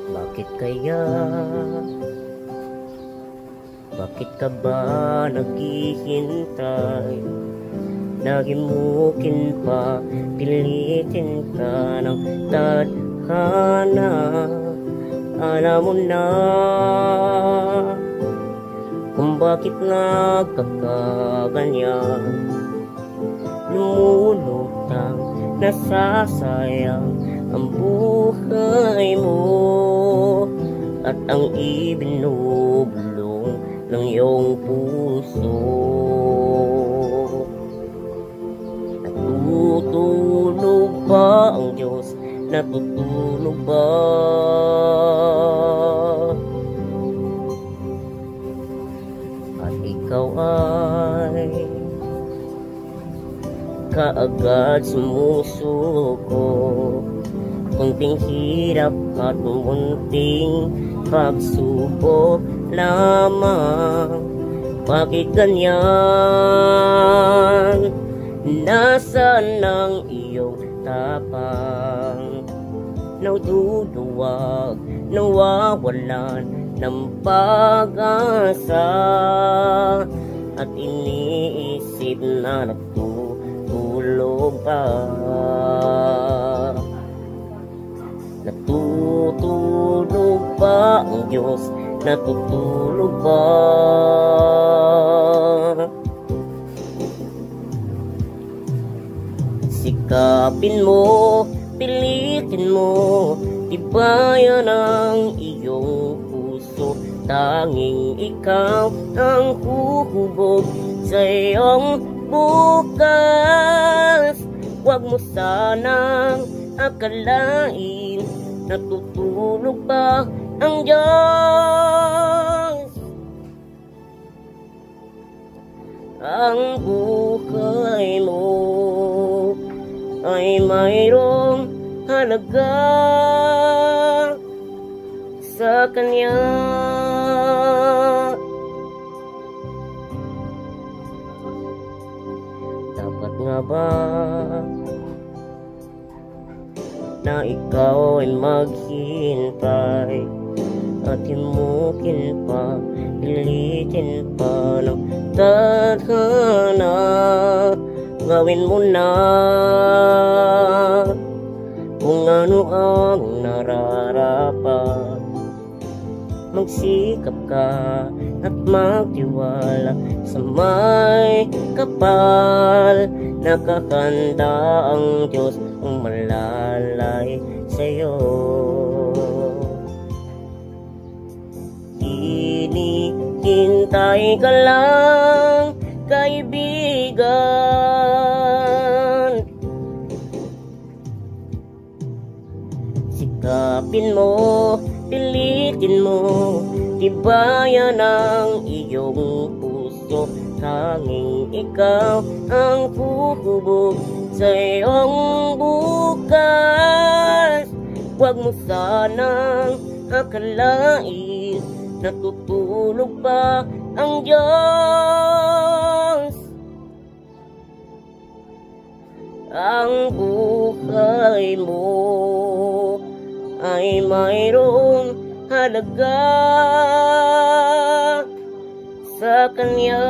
Bakit kaya? Bakit ka ba naghihintay? Nahimukin pa, pilitin ka ng tadhana. Alam mo na kung bakit nagkakaganyan. Lumulutang, nasasayang ang buhay mo, at ang ibinubulong ng iyong puso. Natutulog ba ang Diyos? Natutulog ba? At ikaw ay kaagad sumusuko. Kunting hirap at munting pagsubok lamang. Bakit ganyan? Nasaan ang iyong tapang? Naduduwag, nawawalan ng pag-asa, at iniisip na natutulog pa. Natutulog ba ang Diyos? Natutulog ba? Sikapin mo, pilitin mo, tibayan ang iyong puso. Tanging ikaw ang huhubog sa iyong bukas. Huwag mo sanang akalain, natutulog ba ang Diyos? Ang buhay mo ay mayroong halaga sa Kanya. Dapat nga ba na ikaw ay maghintay at himukin pa, pilitin pa ng tadhana? Gawin mo na kung ano ang nararapat. Magsikap ka at magtiwala sa may kapal. Nakahanda ang Diyos ang malalay sa'yo. Hinihintay ka lang, kaibigan. Sikapin mo, pilitin mo, tibayan ang iyong puso. Tanging ikaw ang huhubog sa iyong bukas. Huwag mo sanang akalain, natutulog pa ang Diyos. Ang buhay mo ay mayroong halaga sa Kanya.